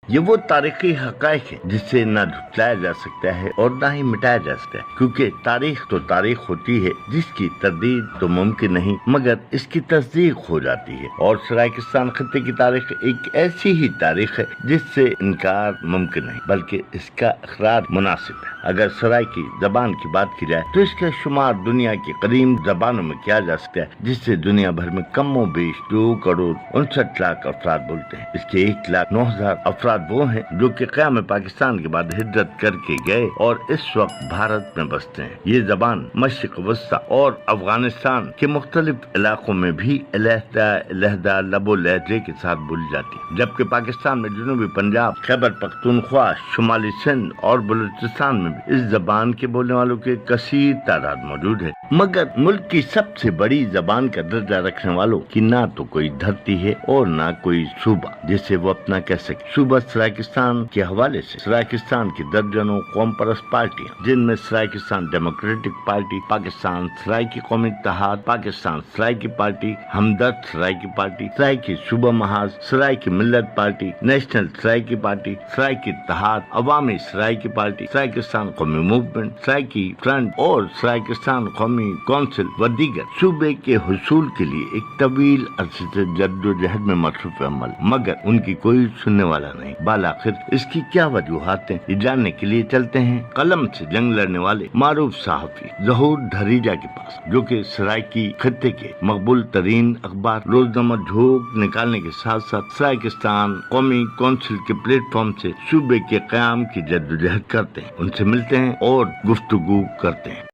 یہ وہ تاریخی حقائق ہے جس سے نہ جھٹلایا جا سکتا ہے اور نہ ہی مٹایا جا سکتا ہے، کیونکہ تاریخ تو تاریخ ہوتی ہے جس کی تردید تو ممکن نہیں مگر اس کی تصدیق ہو جاتی ہے، اور سرائیکستان خطے کی تاریخ ایک ایسی ہی تاریخ ہے جس سے انکار ممکن نہیں بلکہ اس کا اقرار مناسب ہے۔ اگر سرائے کی زبان کی بات کی جائے تو اس کا شمار دنیا کی قدیم زبانوں میں کیا جا سکتا ہے، جس سے دنیا بھر میں کم و بیش 2,59,00,000 افراد بولتے ہیں۔ اس کے 1,09,000 افراد وہ ہیں جو کہ قیام پاکستان کے بعد ہجرت کر کے گئے اور اس وقت بھارت میں بستے ہیں۔ یہ زبان مشرق وسطی اور افغانستان کے مختلف علاقوں میں بھی علیحدہ لب و لہجے کے ساتھ بولی جاتی ہے، جبکہ پاکستان میں جنوبی پنجاب، خیبر پختونخوا، شمالی سندھ اور بلوچستان میں بھی اس زبان کے بولنے والوں کی کثیر تعداد موجود ہے۔ مگر ملک کی سب سے بڑی زبان کا درجہ رکھنے والوں کی نہ تو کوئی دھرتی ہے اور نہ کوئی صوبہ جسے وہ اپنا کہہ سکے۔ صوبہ سرائیکستان کے حوالے سے سرائیکستان کی درجنوں قوم پرست پارٹیاں، جن میں سرائیکستان ڈیموکریٹک پارٹی، پاکستان سرائیکی قومی اتحاد، پاکستان سرائیکی پارٹی، ہمدرد سرائیکی پارٹی، سرائیکی صوبہ محاذ، سرائیکی ملت party, national Saraiki party, Saraiki اتحاد، عوامی سرائیکی پارٹی، سرائیکستان قومی موومنٹ، سرائیکی فرنٹ اور سرائیکستان قومی کونسل و دیگر صوبے کے حصول کے لیے ایک طویل عرصے سے جد و جہد میں مصروف عمل، مگر ان کی کوئی سننے والا نہیں۔ بالآخر اس کی کیا وجوہات ہیں، یہ جاننے کے لیے چلتے ہیں قلم سے جنگ لڑنے والے معروف صحافی ظہور دھریجا کے پاس، جو کہ سرائیکی خطے کے مقبول ترین اخبار روزنامہ جھوک نکالنے کے ساتھ ساتھ سرائیکستان قومی کونسل کے پلیٹ فارم سے صوبے کے قیام کی جد و جہد کرتے ہیں۔ ان سے ملتے ہیں اور گفتگو کرتے ہیں۔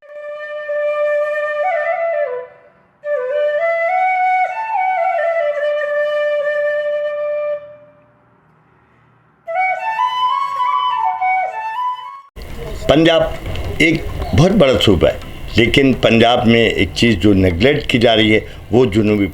پنجاب ایک بہت بڑا صوبہ ہے، لیکن پنجاب میں ایک چیز جو نیگلیکٹ کی جا رہی ہے وہ جنوبی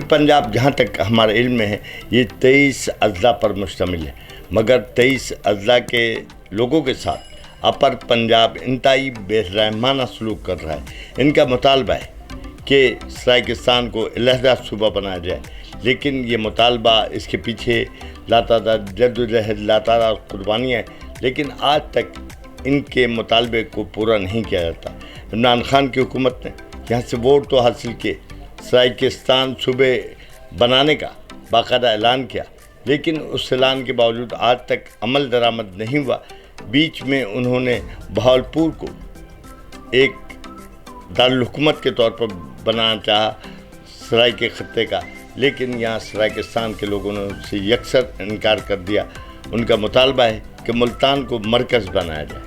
پنجاب جہاں تک ہمارے علم میں ہے یہ 23 اضلاع پر مشتمل ہے، مگر 23 اضلاع کے لوگوں کے ساتھ اپر پنجاب انتہائی بے رحمانہ سلوک کر رہا ہے۔ ان کا مطالبہ ہے کہ سرائیکستان کو علیحدہ صوبہ بنایا جائے، لیکن یہ مطالبہ اس کے پیچھے لاتعداد جدوجہد، لاتعداد قربانیاں ہیں، لیکن آج تک ان کے مطالبے کو پورا نہیں کیا جاتا۔ عمران خان کی حکومت نے یہاں سے ووٹ تو حاصل کیے، سرائیکستان صوبے بنانے کا باقاعدہ اعلان کیا، لیکن اس اعلان کے باوجود آج تک عمل درآمد نہیں ہوا۔ بیچ میں انہوں نے بہاولپور کو ایک دارالحکومت کے طور پر بنانا چاہا سرائی کے خطے کا، لیکن یہاں سرائیکستان کے لوگوں نے اس سے یکسر انکار کر دیا۔ ان کا مطالبہ ہے کہ ملتان کو مرکز بنایا جائے،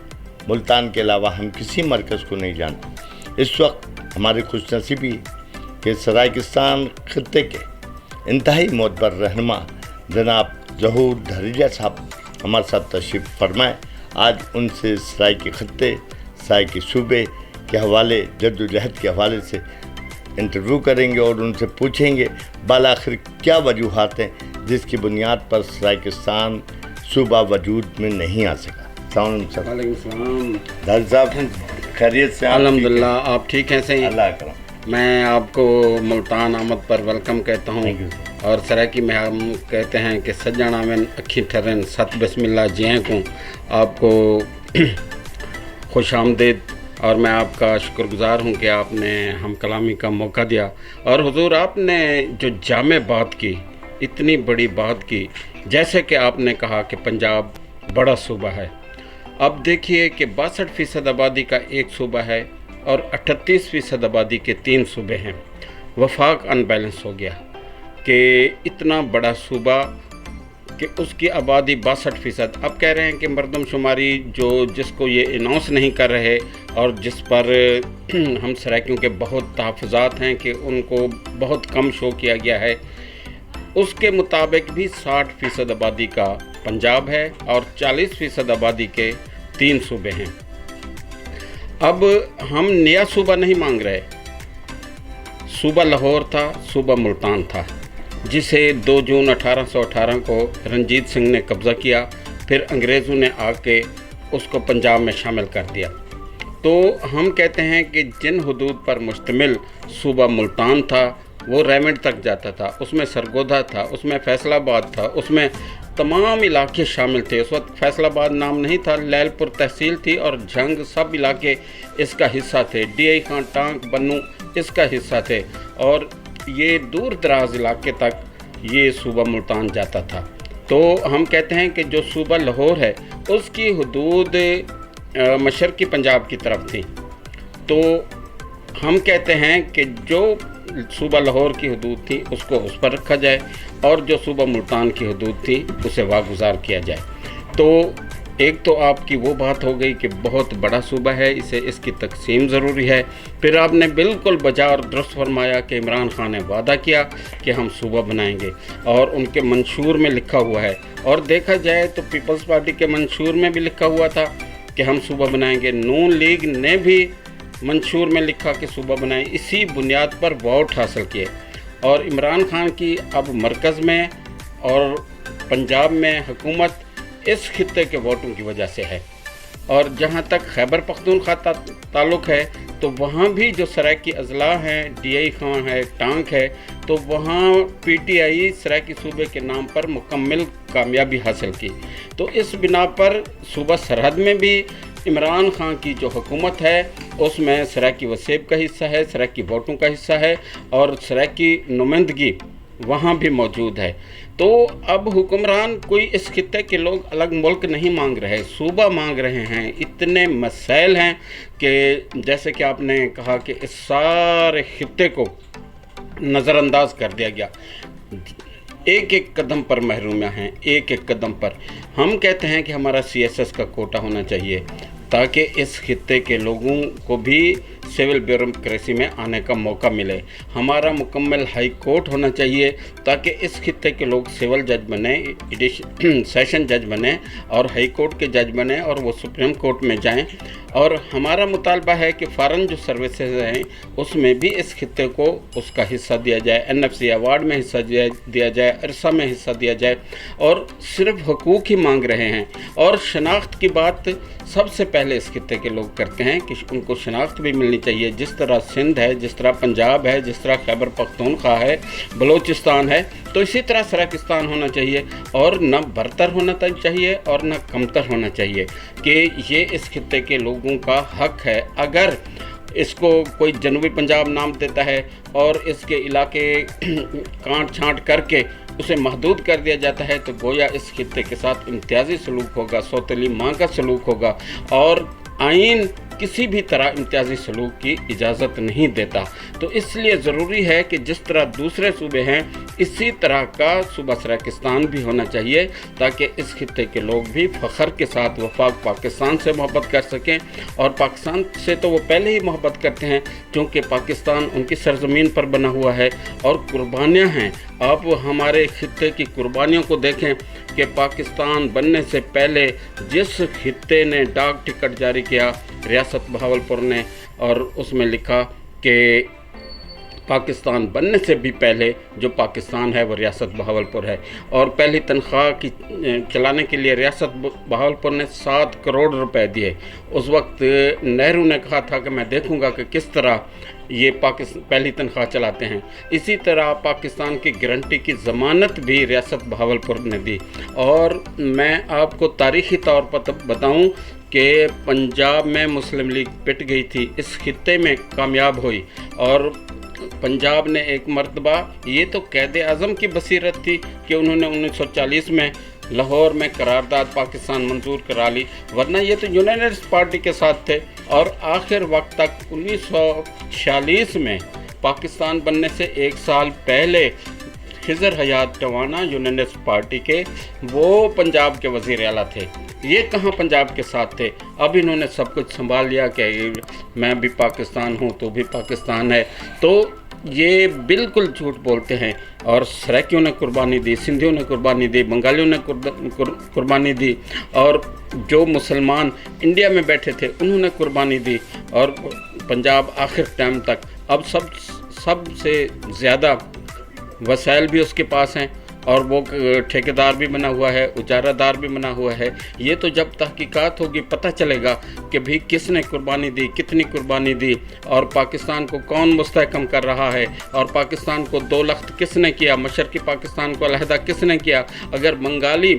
ملتان کے علاوہ ہم کسی مرکز کو نہیں جانتے۔ اس وقت ہماری خوش نصیبی کہ سرائیکستان خطے کے انتہائی معتبر رہنما جناب ظہور دھریجا صاحب ہمارے ساتھ تشریف فرمائے۔ آج ان سے سرائی کے خطے، سرائی کے صوبے کے حوالے، جد و جہد کے حوالے سے انٹرویو کریں گے اور ان سے پوچھیں گے بالآخر کیا وجوہات ہیں جس کی بنیاد پر سرائیکستان صوبہ وجود میں نہیں آ سکا۔ السلام علیکم۔ وعلیکم السلام۔ دھر صاحب خیریت سے؟ الحمدللہ، آپ ٹھیک ہیں؟ صحیح، اللہ کرم۔ میں آپ کو ملتان آمد پر ویلکم کہتا ہوں، اور سرائیکی میں ہم کہتے ہیں کہ سجن آمن اکھی ٹھرن ست بسم اللہ جیئیں کو آپ کو خوش آمدید، اور میں آپ کا شکر گزار ہوں کہ آپ نے ہم کلامی کا موقع دیا۔ اور حضور، آپ نے جو جامع بات کی، اتنی بڑی بات کی، جیسے کہ آپ نے کہا کہ پنجاب بڑا صوبہ ہے۔ اب دیکھیے کہ 62% آبادی کا ایک صوبہ ہے اور 38% آبادی کے 3 صوبے ہیں۔ وفاق ان بیلنس ہو گیا کہ اتنا بڑا صوبہ کہ اس کی آبادی 62%۔ اب کہہ رہے ہیں کہ مردم شماری جس کو یہ اناؤنس نہیں کر رہے اور جس پر ہم سرائیکیوں کے بہت تحفظات ہیں کہ ان کو بہت کم شو کیا گیا ہے، اس کے مطابق بھی 60% آبادی کا پنجاب ہے اور 40% آبادی کے 3 صوبے ہیں۔ اب ہم نیا صوبہ نہیں مانگ رہے۔ صوبہ لاہور تھا، صوبہ ملتان تھا، جسے 2 جون 1818 کو رنجیت سنگھ نے قبضہ کیا، پھر انگریزوں نے آ کے اس کو پنجاب میں شامل کر دیا۔ تو ہم کہتے ہیں کہ جن حدود پر مشتمل صوبہ ملتان تھا وہ ریمنڈ تک جاتا تھا، اس میں سرگودا تھا، اس میں فیصل آباد تھا، اس میں तमाम इलाके शामिल थे। उस वक्त फैसलाबाद नाम नहीं था, लैलपुर तहसील थी और झंग सब इलाके इसका हिस्सा थे। DI खां, टांक, बन्नू इसका हिस्सा थे और ये दूर दराज इलाके तक ये सूबा मुल्तान जाता था। तो हम कहते हैं कि जो सूबा लाहौर है उसकी हदूद मशरक़ी पंजाब की तरफ थी। तो हम कहते हैं कि जो सूबा लाहौर की हदूद थी उसको उस पर रखा जाए और जो सूबा मुल्तान की हदूद थी उसे वागुजार किया जाए। तो एक तो आपकी वो बात हो गई कि बहुत बड़ा सूबा है, इसे इसकी तकसीम ज़रूरी है। फिर आपने बिल्कुल बजा और दुरुस्त फरमाया कि इमरान खान ने वादा किया कि हम सूबा बनाएंगे और उनके मंशूर में लिखा हुआ है। और देखा जाए तो पीपल्स पार्टी के मंशूर में भी लिखा हुआ था कि हम सूबा बनाएंगे। नून लीग ने भी मंशूर में लिखा कि सूबा बनाएं। इसी बुनियाद पर वोट हासिल किए और इमरान खान की अब मरकज़ में और पंजाब में हुकूमत इस खित्ते के वोटों की वजह से है। और जहाँ तक खैबर पख्तूनख्वा ताल्लुक़ है तो वहाँ भी जो सराइकी अजला हैं, DI खां है, टांक है, तो वहाँ PTI सराइकी सूबे के नाम पर मुकम्मल कामयाबी हासिल की। तो इस बिना पर सूबा सरहद में भी इमरान खान की जो हुकूमत है उसमें सराइकी वसेब का हिस्सा है, सराइकी वोटों का हिस्सा है और सराइकी नुमाइंदगी वहाँ भी मौजूद है। तो अब हुक्मरान कोई इस खित्ते के लोग अलग मुल्क नहीं मांग रहे, सूबा मांग रहे हैं। इतने मसाइल हैं कि जैसे कि आपने कहा कि इस सारे खित्ते को नज़रअंदाज कर दिया गया। एक एक कदम पर महरूमियाँ हैं, एक एक कदम पर। हम कहते हैं कि हमारा CSS का कोटा होना चाहिए ताकि इस खित्ते के लोगों को भी सिविल ब्यूरोक्रेसी में आने का मौका मिले। हमारा मुकम्मल हाई कोर्ट होना चाहिए ताकि इस खित्ते के लोग सिविल जज बने, सेशन जज बने और हाई कोर्ट के जज बने और वो सुप्रीम कोर्ट में जाएं। और हमारा मुतालबा है कि फ़ॉरेन जो सर्विसेज हैं उसमें भी इस खित्ते को उसका हिस्सा दिया जाए, NFC अवार्ड में हिस्सा दिया जाए, अरसा में हिस्सा दिया जाए। और सिर्फ हकूक़ ही मांग रहे हैं और शनाख्त की बात सबसे पहले इस खित्ते के लोग करते हैं कि उनको शनाख्त भी मिलनी चाहिए। जिस तरह सिंध है, जिस तरह पंजाब है, जिस तरह खैबर पख्तूनख्वा है, बलूचिस्तान है, तो इसी तरह सराकिस्तान होना चाहिए और न बरतर होना चाहिए और न कमतर होना चाहिए कि ये इस खित्ते के लोगों का हक है। अगर इसको कोई जनूबी पंजाब नाम देता है और इसके इलाके काट छांट करके उसे महदूद कर दिया जाता है तो गोया इस खित्ते के साथ इम्तियाजी सलूक होगा, सौतेली माँ का सलूक होगा और आइन किसी भी तरह इम्तियाजी सलूक की इजाज़त नहीं देता। तो इसलिए ज़रूरी है कि जिस तरह दूसरे सूबे हैं इसी तरह का सूबा सराकिस्तान भी होना चाहिए ताकि इस खित्ते के लोग भी फ़ख्र के साथ वफाक पाकिस्तान से मोहब्बत कर सकें। और पाकिस्तान से तो वो पहले ही मोहब्बत करते हैं क्योंकि पाकिस्तान उनकी सरज़मीन पर बना हुआ है और कुर्बानियाँ हैं। आप हमारे खित्ते की कुर्बानियों को देखें कि पाकिस्तान बनने से पहले जिस खित्ते ने डाक टिकट जारी किया रियासत बहावलपुर ने, और उसमें लिखा कि पाकिस्तान बनने से भी पहले जो पाकिस्तान है वो रियासत बहावलपुर है। और पहली तनख्वाह की चलाने के लिए रियासत बहावलपुर ने 7 करोड़ रुपए दिए। उस वक्त नेहरू ने कहा था कि मैं देखूंगा कि किस तरह ये पहली तनख्वाह चलाते हैं। इसी तरह पाकिस्तान की गारंटी की ज़मानत भी रियासत बहावलपुर ने दी। और मैं आपको तारीख़ी तौर पर बताऊं कि पंजाब में मुस्लिम लीग पिट गई थी, इस खित्ते में कामयाब हुई और पंजाब ने एक मरतबा, ये तो कैद आज़म की बसीरत थी कि उन्होंने 1940 में लाहौर में करारदाद पाकिस्तान मंजूर करा ली, वरना ये तो यूनाइटेड पार्टी के साथ थे। और आखिर वक्त तक 1946 में पाकिस्तान बनने से एक साल पहले खिज़र हयात टवाना यूनाइटेड पार्टी के वो पंजाब के वज़ीर आला थे। ये कहाँ पंजाब के साथ थे। अब इन्होंने सब कुछ संभाल लिया कि मैं भी पाकिस्तान हूँ तो भी पाकिस्तान है। तो ये बिल्कुल झूठ बोलते हैं। और सराइकियों ने कुर्बानी दी, सिंधियों ने कुर्बानी दी, बंगालियों ने कुर्बानी दी और जो मुसलमान इंडिया में बैठे थे उन्होंने कुर्बानी दी। और पंजाब आखिर टाइम तक अब सबसे ज़्यादा वसाइल भी उसके पास हैं और वो ठेकेदार भी बना हुआ है, उजारादार भी बना हुआ है। ये तो जब तहकीकात होगी पता चलेगा कि भाई किसने कुर्बानी दी, कितनी कुर्बानी दी, और पाकिस्तान को कौन मुस्तहकम कर रहा है, और पाकिस्तान को दो लख्त किसने किया, मशरक़ी पाकिस्तान को अलहदा किसने किया। अगर बंगाली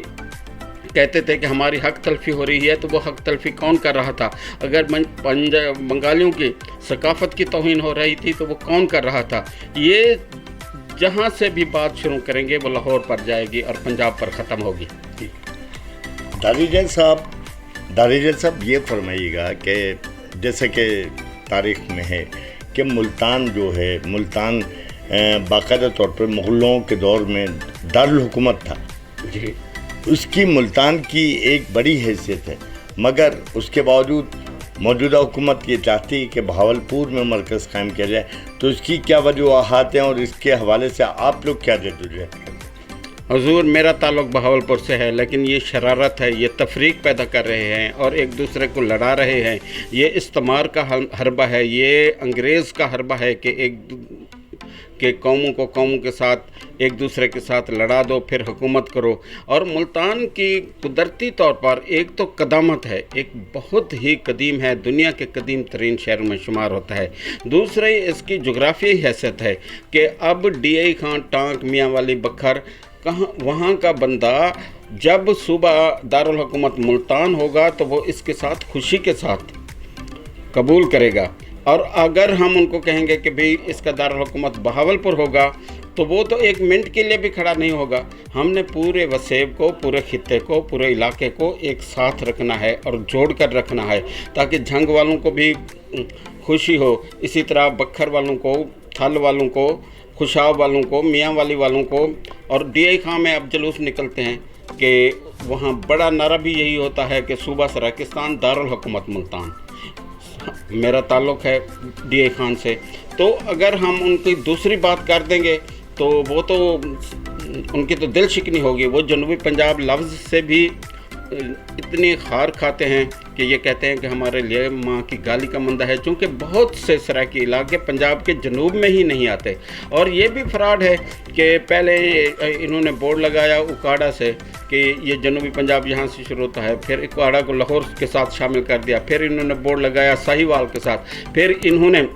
कहते थे कि हमारी हक तलफी हो रही है तो वो हक तलफी कौन कर रहा था। अगर बंगालियों की सकाफ़त की तौहीन हो रही थी तो वो कौन कर रहा था। ये जहाँ से भी बात शुरू करेंगे वो लाहौर पर जाएगी और पंजाब पर ख़त्म होगी। दारीजल साहब ये फरमाइएगा कि जैसे कि तारीख़ में है कि मुल्तान जो है, मुल्तान बाकायदा तौर पर मुग़लों के दौर में दारुल हुकूमत था जी। उसकी मुल्तान की एक बड़ी हैसियत है, मगर उसके बावजूद मौजूदा हुकूमत ये चाहती है कि बहावलपुर में मरकज़ कायम किया जाए, तो इसकी क्या वजूहात हैं और इसके हवाले से आप लोग क्या जद्दोजहद करते हैं? हुजूर, मेरा ताल्लुक़ बहावलपुर से है, लेकिन ये शरारत है, ये तफरीक पैदा कर रहे हैं और एक दूसरे को लड़ा रहे हैं। ये इस्तेमार का हरबा है, ये अंग्रेज़ का हरबा है कि कौमों के साथ एक दूसरे के साथ लड़ा दो फिर हुकूमत करो। और मुल्तान की कुदरती तौर पर एक तो कदामत है, एक बहुत ही कदीम है, दुनिया के कदीम तरीन शहरों में शुमार होता है। दूसरी इसकी जोग्राफियाई हैसियत है कि अब DI खान, टांक, मियाँ वाली बखर, कहाँ वहाँ का बंदा जब सूबा दारुल हुकूमत मुल्तान होगा तो वो इसके साथ खुशी के साथ कबूल करेगा। और अगर हम उनको कहेंगे कि भाई इसका दारुल हुकूमत बहावलपुर होगा तो वो तो एक मिनट के लिए भी खड़ा नहीं होगा। हमने पूरे वसेब को, पूरे खित्ते को, पूरे इलाके को एक साथ रखना है और जोड़ कर रखना है ताकि झंग वालों को भी खुशी हो, इसी तरह बखर वालों को, थल वालों को, खुशाब वालों को, मियाँ वाली वालों को। और DI खां में अब जुलूस निकलते हैं कि वहाँ बड़ा नारा भी यही होता है कि सूबा सराकिस्तान दारुल हुकूमत मुल्तान। मेरा ताल्लुक़ है DI खान से, तो अगर हम उनकी दूसरी बात कर देंगे तो वो तो उनकी तो दिल शिकनी होगी। वो जनूबी पंजाब लफ्ज़ से भी इतनी खार खाते हैं कि ये कहते हैं कि हमारे लिए माँ की गाली का मंदा है, चूँकि बहुत से सराकी इलाके पंजाब के जनूब में ही नहीं आते। और ये भी फ्रॉड है कि पहले इन्होंने बोर्ड लगाया उकाड़ा से कि ये जनूबी पंजाब यहाँ से शुरू होता है, फिर उकाड़ा को लाहौर के साथ शामिल कर दिया, फिर इन्होंने बोर्ड लगाया साहिवाल के साथ, फिर इन्होंने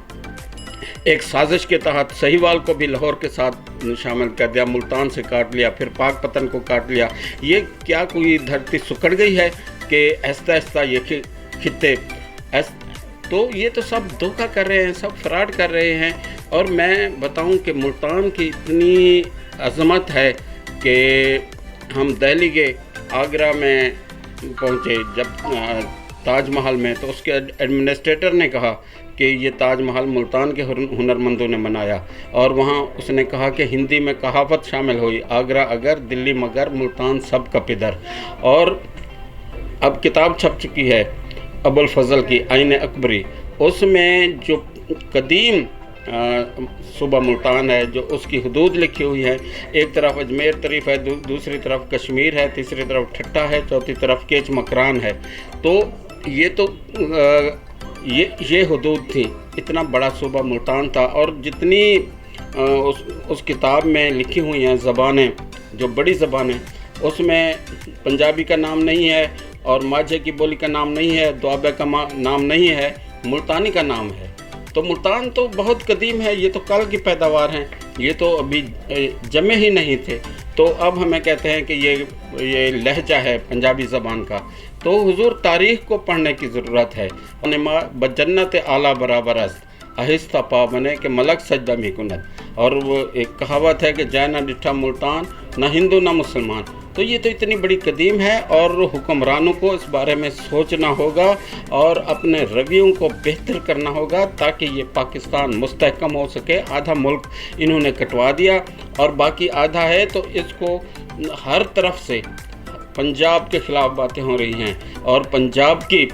एक साजिश के तहत सहीवाल को भी लाहौर के साथ शामिल कर दिया, मुल्तान से काट लिया, फिर पाकपतन को काट लिया। ये क्या कोई धरती सुकड़ गई है कि आहिस्ता आहिस्ता ये खित्ते तो ये तो सब धोखा कर रहे हैं, सब फ्रॉड कर रहे हैं। और मैं बताऊं कि मुल्तान की इतनी अज़मत है कि हम दिल्ली के आगरा में पहुँचे जब ताजमहल में, तो उसके एडमिनिस्ट्रेटर ने कहा कि ये ताजमहल मुल्तान के हुनरमंदों ने बनाया। और वहाँ उसने कहा कि हिंदी में कहावत शामिल हुई, आगरा अगर, दिल्ली मगर, मुल्तान सब का पिदर। और अब किताब छप चुकी है अबुल फजल की आइन अकबरी, उसमें जो कदीम सूबा मुल्तान है, जो उसकी हदूद लिखी हुई है, एक तरफ अजमेर तरीफ है, दूसरी तरफ कश्मीर है, तीसरी तरफ ठट्टा है, चौथी तरफ केच मकरान है। तो ये तो ये हदूद थी, इतना बड़ा सूबा मुल्तान था। और जितनी उस किताब में लिखी हुई हैं ज़बानें, जो बड़ी ज़बानें, उसमें पंजाबी का नाम नहीं है और माझे की बोली का नाम नहीं है, दुआबे का नाम नहीं है, मुल्तानी का नाम है। तो मुल्तान तो बहुत कदीम है, ये तो कल की पैदावार हैं, ये तो अभी जमे ही नहीं थे। तो अब हमें कहते हैं कि ये लहजा है पंजाबी ज़बान का। तो हुजूर तारीख़ को पढ़ने की ज़रूरत है। बजन्नत आला बराबर अस्त आहिस्ता पा बने कि मलक सजदा में कुनत। और वो एक कहावत है कि जै ना डिठा मुल्तान, ना हिंदू ना मुसलमान। तो ये तो इतनी बड़ी कदीम है और हुक्मरानों को इस बारे में सोचना होगा और अपने रवैयों को बेहतर करना होगा ताकि ये पाकिस्तान मुस्तहकम हो सके। आधा मुल्क इन्होंने कटवा दिया और बाकी आधा है, तो इसको हर तरफ से पंजाब के ख़िलाफ़ बातें हो रही हैं और पंजाब की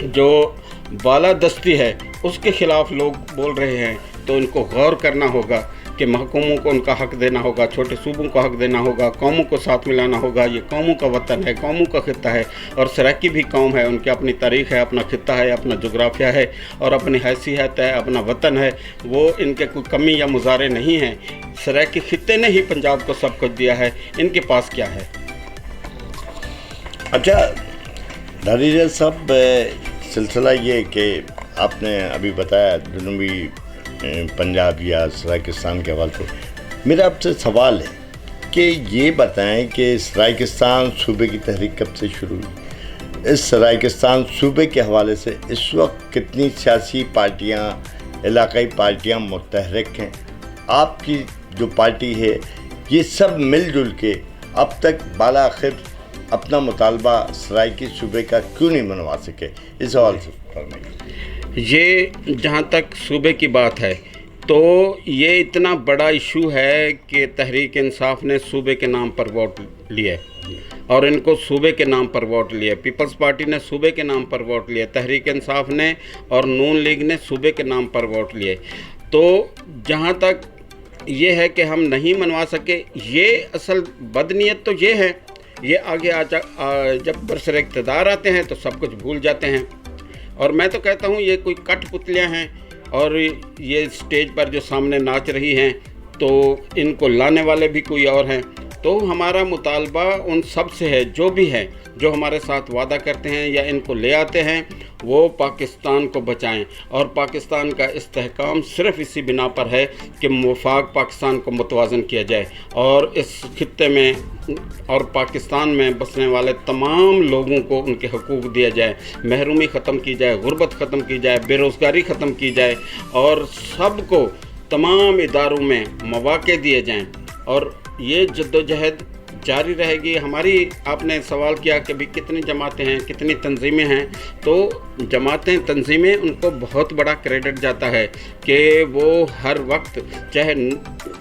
जो बालादस्ती है उसके ख़िलाफ़ लोग बोल रहे हैं। तो इनको गौर करना होगा कि महकूमों को उनका हक देना होगा, छोटे सूबों को हक देना होगा, कौमों को साथ मिलाना होगा। ये कौमों का वतन है, कौमों का खित्ता है और सराइकी भी कौम है, उनकी अपनी तारीख़ है, अपना खित्ता है, अपना जोग्राफिया है और अपनी हैसियत है, अपना वतन है। वो इनके कोई कमी या मुजारे नहीं हैं। सराइकी खित्ते ने ही पंजाब को सब कुछ दिया है, इनके पास क्या है? अच्छा धारीजल साहब, सिलसिला ये कि आपने अभी बताया जनूबी पंजाब या सराइकिस्तान के हवाले से, मेरा आपसे सवाल है कि ये बताएं कि सराइकिस्तान सूबे की तहरीक कब से शुरू हुई? इस सराइकिस्तान सूबे के हवाले से इस वक्त कितनी सियासी पार्टियां, इलाकाई पार्टियां मुतहरिक हैं? आपकी जो पार्टी है ये सब मिलजुल के अब तक बाला आखिर अपना मुतालबा सराइकी सूबे का क्यों नहीं मनवा सके? इस हवाले से फरमाइए। ये जहाँ तक सूबे की बात है तो ये इतना बड़ा इशू है कि तहरीक इंसाफ ने सूबे के नाम पर वोट लिए और इनको सूबे के नाम पर वोट लिए, पीपल्स पार्टी ने सूबे के नाम पर वोट लिए, तहरीक इंसाफ ने और नून लीग ने सूबे के नाम पर वोट लिए। तो जहाँ तक ये है कि हम नहीं मनवा सके, ये असल बदनीयत तो ये है, ये आगे जब बरसर इक़्तिदार आते हैं तो सब कुछ भूल जाते हैं। और मैं तो कहता हूँ ये कोई कठपुतलियाँ हैं और ये स्टेज पर जो सामने नाच रही हैं तो इनको लाने वाले भी कोई और हैं। तो हमारा मुतालबा उन सब से है जो भी है, जो हमारे साथ वादा करते हैं या इनको ले आते हैं, वो पाकिस्तान को बचाएं। और पाकिस्तान का इस्तेहकाम सिर्फ़ इसी बिना पर है कि वफाक पाकिस्तान को मुतवाज़न किया जाए और इस खित्ते में और पाकिस्तान में बसने वाले तमाम लोगों को उनके हकूक़ दिया जाए, महरूमी ख़त्म की जाए, गुर्बत ख़त्म की जाए, बेरोज़गारी ख़त्म की जाए और सबको तमाम इदारों में मौक़े दिए जाएँ और ये जद्दोजहद जारी रहेगी। हमारी आपने सवाल किया कि भी कितनी जमातें हैं, कितनी तंजीमें हैं, तो जमातें, तंजीमें, उनको बहुत बड़ा क्रेडिट जाता है कि वो हर वक्त, चाहे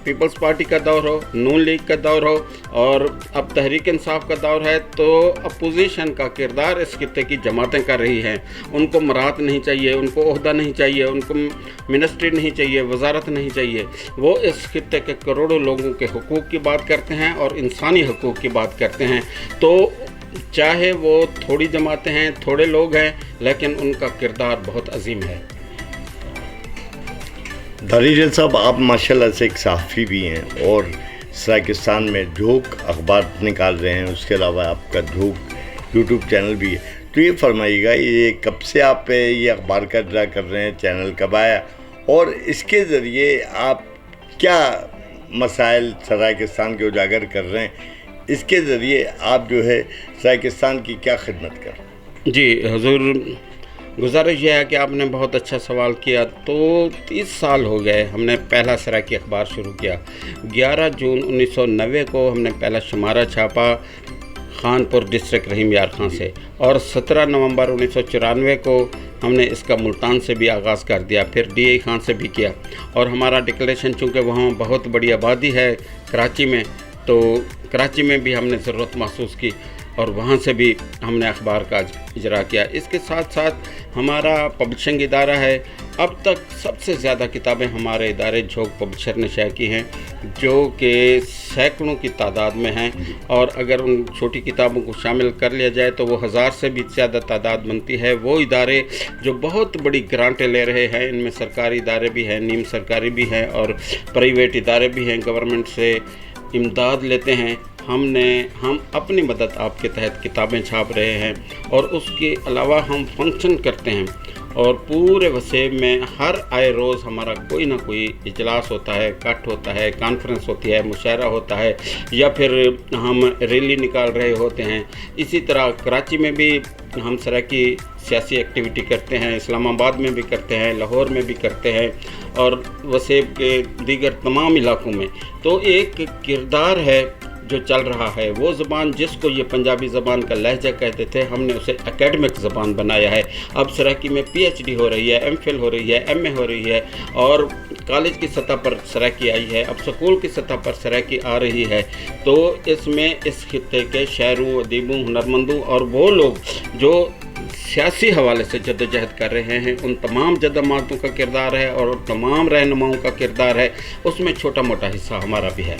पीपल्स पार्टी का दौर हो, नून लीग का दौर हो और अब तहरीक इंसाफ का दौर है, तो अपोजिशन का किरदार इस खित्ते की जमातें कर रही हैं। उनको मराहत नहीं चाहिए, उनको ओहदा नहीं चाहिए, उनको मिनिस्ट्री नहीं चाहिए, वजारत नहीं चाहिए। वो इस खित्ते के करोड़ों लोगों के हुकूक़ की बात करते हैं और इंसानी हुकूक़ की बात करते हैं। तो चाहे वो थोड़ी जमातें हैं, थोड़े लोग हैं, लेकिन उनका किरदार बहुत अजीम है। धारीजल साहब, आप माशाल्लाह से एक सहाफ़ी भी हैं और सराइकिस्तान में ढोक अखबार निकाल रहे हैं, उसके अलावा आपका ढोक यूट्यूब चैनल भी है। तो ये फरमाइएगा, ये कब से आप ये अखबार का इजरा कर रहे हैं, चैनल कब आया और इसके ज़रिए आप क्या मसाइल सराइकिस्तान के उजागर कर रहे हैं, इसके ज़रिए आप जो है सराइकिस्तान की क्या खिदमत कर? जी हुजूर, गुजारिश यह है कि आपने बहुत अच्छा सवाल किया। तो 30 साल हो गए हमने पहला सराइकी अखबार शुरू किया। 11 जून 1990 को हमने पहला शुमारा छापा खानपुर डिस्ट्रिक्ट रहीम यार खां से और 17 नवंबर 1994 को हमने इसका मुल्तान से भी आगाज़ कर दिया, फिर DI खान से भी किया। और हमारा डिक्लेरेशन चूँकि वहाँ बहुत बड़ी आबादी है कराची में, तो कराची में भी हमने ज़रूरत महसूस की और वहाँ से भी हमने अखबार का इजरा किया। इसके साथ साथ हमारा पब्लिशिंग इदारा है। अब तक सबसे ज़्यादा किताबें हमारे इदारे झोंक पब्लिशर ने शाया की हैं, जो कि सैकड़ों की तादाद में हैं और अगर उन छोटी किताबों को शामिल कर लिया जाए तो वो 1000 से भी ज़्यादा तादाद बनती है। वो इदारे जो बहुत बड़ी ग्रांटें ले रहे हैं, इनमें सरकारी इदारे भी हैं, नीम सरकारी भी हैं और प्राइवेट इदारे भी हैं, गवर्नमेंट से इमदाद लेते हैं। हम अपनी मदद आपके तहत किताबें छाप रहे हैं और उसके अलावा हम फंक्शन करते हैं और पूरे वसेब में हर आए रोज़ हमारा कोई ना कोई इजलास होता है, कट होता है, कॉन्फ्रेंस होती है, मुशायरा होता है या फिर हम रैली निकाल रहे होते हैं। इसी तरह कराची में भी हम सराइकी सियासी एक्टिविटी करते हैं, इस्लामाबाद में भी करते हैं, लाहौर में भी करते हैं और वसेब के दीगर तमाम इलाकों में। तो एक किरदार है जो चल रहा है। वो ज़बान जिसको ये पंजाबी ज़बान का लहजा कहते थे, हमने उसे एकेडमिक ज़बान बनाया है। अब सराइकी में PhD हो रही है, MPhil हो रही है, MA हो रही है और कॉलेज की सतह पर सराइकी आई है, अब स्कूल की सतह पर सराइकी आ रही है। तो इसमें इस खित्ते के शायरों, अदीबों, हुनरमंदों और वो लोग जो सियासी हवाले से जद्दोजहद कर रहे हैं, उन तमाम जद्दोजहदों का किरदार है और तमाम रहनुमाओं का किरदार है, उसमें छोटा मोटा हिस्सा हमारा भी है।